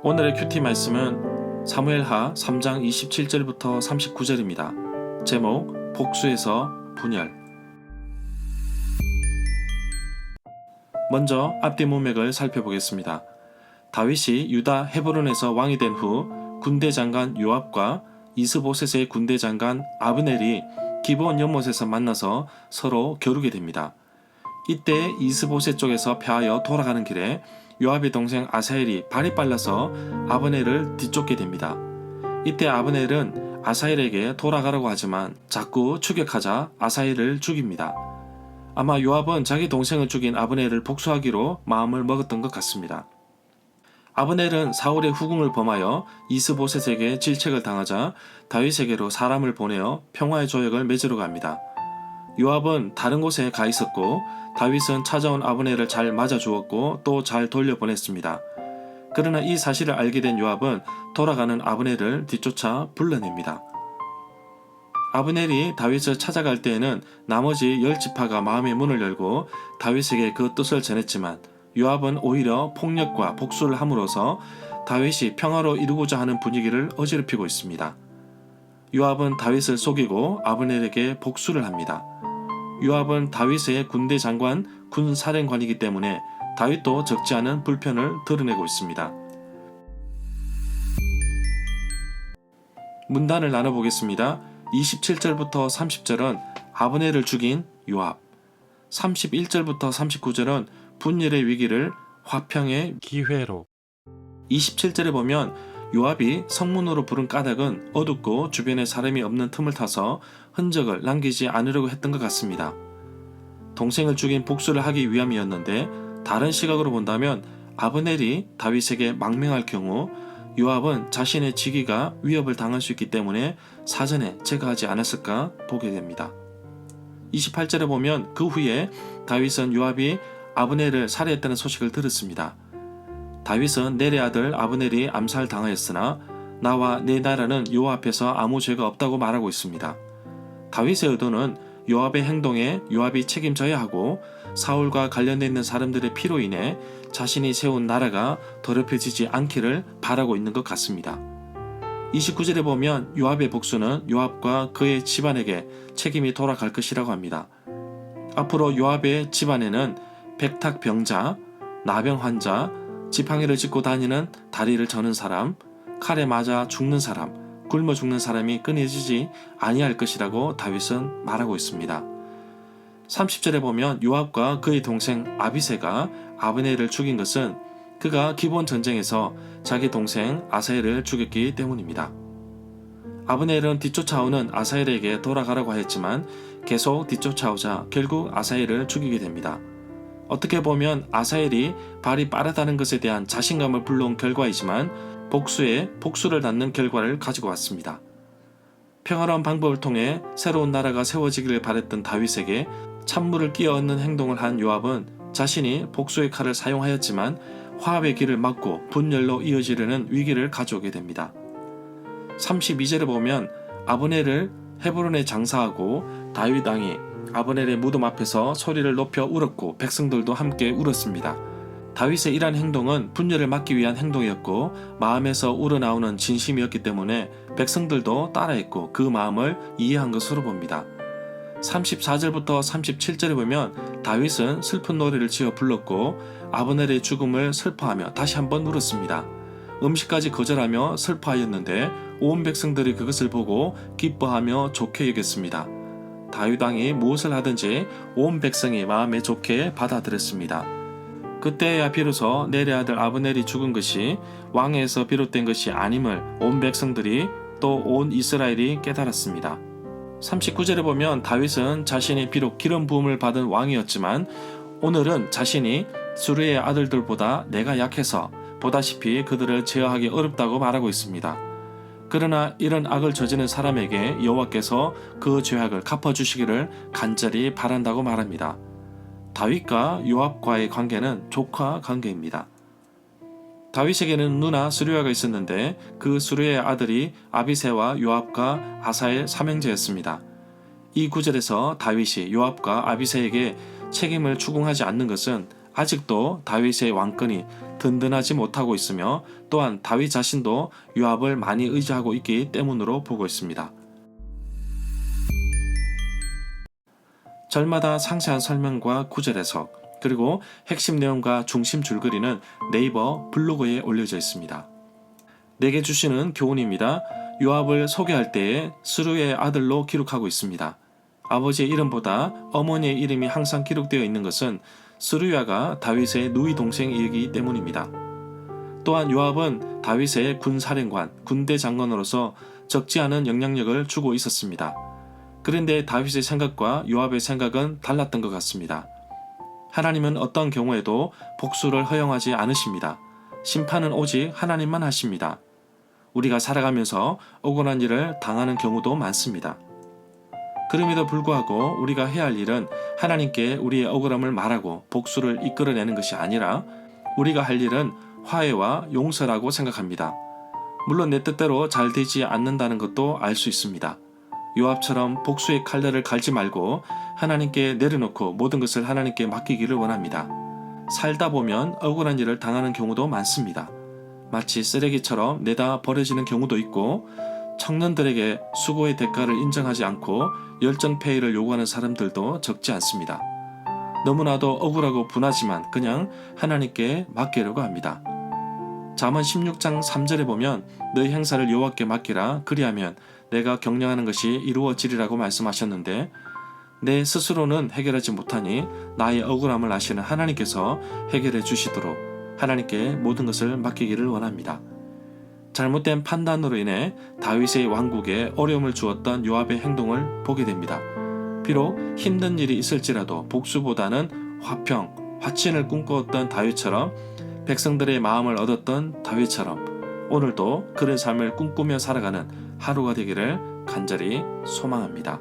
오늘의 큐티 말씀은 사무엘하 3장 27절부터 39절입니다. 제목 복수에서 분열. 먼저 앞뒤 문맥을 살펴보겠습니다. 다윗이 유다 헤브론에서 왕이 된 후 군대 장관 요압과 이스보셋의 군대 장관 아브넬이 기브온 연못에서 만나서 서로 겨루게 됩니다. 이때 이스보셋 쪽에서 패하여 돌아가는 길에 요압의 동생 아사헬이 발이 빨라서 아브넬을 뒤쫓게 됩니다. 이때 아브넬은 아사헬에게 돌아가라고 하지만 자꾸 추격하자 아사헬을 죽입니다. 아마 요압은 자기 동생을 죽인 아브넬을 복수하기로 마음을 먹었던 것 같습니다. 아브넬은 사울의 후궁을 범하여 이스보셋에게 질책을 당하자 다윗에게로 사람을 보내어 평화의 조약을 맺으러 갑니다. 요압은 다른 곳에 가 있었고 다윗은 찾아온 아브넬을 잘 맞아주었고 또 잘 돌려보냈습니다. 그러나 이 사실을 알게 된 요압은 돌아가는 아브넬을 뒤쫓아 불러냅니다. 아브넬이 다윗을 찾아갈 때에는 나머지 10지파가 마음의 문을 열고 다윗에게 그 뜻을 전했지만 요압은 오히려 폭력과 복수를 함으로써 다윗이 평화로 이루고자 하는 분위기를 어지럽히고 있습니다. 요압은 다윗을 속이고 아브넬에게 복수를 합니다. 요압은 다윗의 군대 장관, 군 사령관이기 때문에 다윗도 적지 않은 불편을 드러내고 있습니다. 문단을 나눠보겠습니다. 27절부터 30절은 아브넬을 죽인 요압, 31절부터 39절은 분열의 위기를 화평의 기회로, 27절에 보면 요압이 성문으로 부른 까닭은 어둡고 주변에 사람이 없는 틈을 타서 흔적을 남기지 않으려고 했던 것 같습니다. 동생을 죽인 복수를 하기 위함이었는데 다른 시각으로 본다면 아브넬이 다윗에게 망명할 경우 요압은 자신의 직위가 위협을 당할 수 있기 때문에 사전에 제거하지 않았을까 보게 됩니다. 28절에 보면 그 후에 다윗은 요압이 아브넬을 살해했다는 소식을 들었습니다. 다윗은 넬의 아들 아브넬이 암살당하였으나 나와 내 나라는 여호와 앞에서 아무 죄가 없다고 말하고 있습니다. 다윗의 의도는 요압의 행동에 요압이 책임져야 하고 사울과 관련되어 있는 사람들의 피로 인해 자신이 세운 나라가 더럽혀지지 않기를 바라고 있는 것 같습니다. 29절에 보면 요압의 복수는 요압과 그의 집안에게 책임이 돌아갈 것이라고 합니다. 앞으로 요압의 집안에는 백탁병자, 나병 환자, 지팡이를 짚고 다니는 다리를 저는 사람, 칼에 맞아 죽는 사람, 굶어 죽는 사람이 끊어지지 아니할 것이라고 다윗은 말하고 있습니다. 30절에 보면 요압과 그의 동생 아비새가 아브넬을 죽인 것은 그가 기브온 전쟁에서 자기 동생 아사헬을 죽였기 때문입니다. 아브넬은 뒤쫓아오는 아사헬에게 돌아가라고 하였지만 계속 뒤쫓아오자 결국 아사헬을 죽이게 됩니다. 어떻게 보면 아사헬이 발이 빠르다는 것에 대한 자신감을 불러온 결과이지만 복수에 복수를 낳는 결과를 가지고 왔습니다. 평화로운 방법을 통해 새로운 나라가 세워지기를 바랬던 다윗에게 찬물을 끼어 얻는 행동을 한 요압은 자신이 복수의 칼을 사용하였지만 화합의 길을 막고 분열로 이어지려는 위기를 가져오게 됩니다. 32절에 보면 아브넬을 헤브론에 장사하고 다윗 왕이 아브넬의 무덤 앞에서 소리를 높여 울었고 백성들도 함께 울었습니다. 다윗의 이러한 행동은 분열을 막기 위한 행동이었고 마음에서 우러나오는 진심이었기 때문에 백성들도 따라했고 그 마음을 이해한 것으로 봅니다. 34절부터 37절에 보면 다윗은 슬픈 노래를 지어 불렀고 아브넬의 죽음을 슬퍼하며 다시 한번 울었습니다. 음식까지 거절하며 슬퍼하였는데 온 백성들이 그것을 보고 기뻐하며 좋게 여겼습니다. 다윗 왕이 무엇을 하든지 온 백성이 마음에 좋게 받아들였습니다. 그때야 비로소 넬의 아들 아브넬이 죽은 것이 왕에서 비롯된 것이 아님을 온 백성들이 또 온 이스라엘이 깨달았습니다. 39절에 보면 다윗은 자신이 비록 기름 부음을 받은 왕이었지만 오늘은 자신이 수르의 아들들보다 내가 약해서 보다시피 그들을 제어하기 어렵다고 말하고 있습니다. 그러나 이런 악을 저지른 사람에게 여호와께서 그 죄악을 갚아주시기를 간절히 바란다고 말합니다. 다윗과 요압과의 관계는 조카 관계입니다. 다윗에게는 누나 스루야가 있었는데 그 스루야의 아들이 아비새와 요압과 아사엘 삼형제였습니다. 이 구절에서 다윗이 요압과 아비새에게 책임을 추궁하지 않는 것은 아직도 다윗의 왕권이 든든하지 못하고 있으며 또한 다윗 자신도 요압을 많이 의지하고 있기 때문으로 보고 있습니다. 절마다 상세한 설명과 구절 해석, 그리고 핵심 내용과 중심 줄거리는 네이버 블로그에 올려져 있습니다. 내게 주시는 교훈입니다. 요압을 소개할 때에 스루의 아들로 기록하고 있습니다. 아버지의 이름보다 어머니의 이름이 항상 기록되어 있는 것은 스루야가 다윗의 누이 동생이기 때문입니다. 또한 요압은 다윗의 군사령관, 군대 장관으로서 적지 않은 영향력을 주고 있었습니다. 그런데 다윗의 생각과 요압의 생각은 달랐던 것 같습니다. 하나님은 어떤 경우에도 복수를 허용하지 않으십니다. 심판은 오직 하나님만 하십니다. 우리가 살아가면서 억울한 일을 당하는 경우도 많습니다. 그럼에도 불구하고 우리가 해야 할 일은 하나님께 우리의 억울함을 말하고 복수를 이끌어내는 것이 아니라 우리가 할 일은 화해와 용서라고 생각합니다. 물론 내 뜻대로 잘 되지 않는다는 것도 알 수 있습니다. 요압처럼 복수의 칼날을 갈지 말고 하나님께 내려놓고 모든 것을 하나님께 맡기기를 원합니다. 살다 보면 억울한 일을 당하는 경우도 많습니다. 마치 쓰레기처럼 내다 버려지는 경우도 있고 청년들에게 수고의 대가를 인정하지 않고 열정페이를 요구하는 사람들도 적지 않습니다. 너무나도 억울하고 분하지만 그냥 하나님께 맡기려고 합니다. 잠언 16장 3절에 보면 너희 행사를 여호와께 맡기라 그리하면 내가 경영하는 것이 이루어지리라고 말씀하셨는데 내 스스로는 해결하지 못하니 나의 억울함을 아시는 하나님께서 해결해 주시도록 하나님께 모든 것을 맡기기를 원합니다. 잘못된 판단으로 인해 다윗의 왕국에 어려움을 주었던 요압의 행동을 보게 됩니다. 비록 힘든 일이 있을지라도 복수보다는 화평, 화친을 꿈꾸었던 다윗처럼 백성들의 마음을 얻었던 다윗처럼 오늘도 그런 삶을 꿈꾸며 살아가는 하루가 되기를 간절히 소망합니다.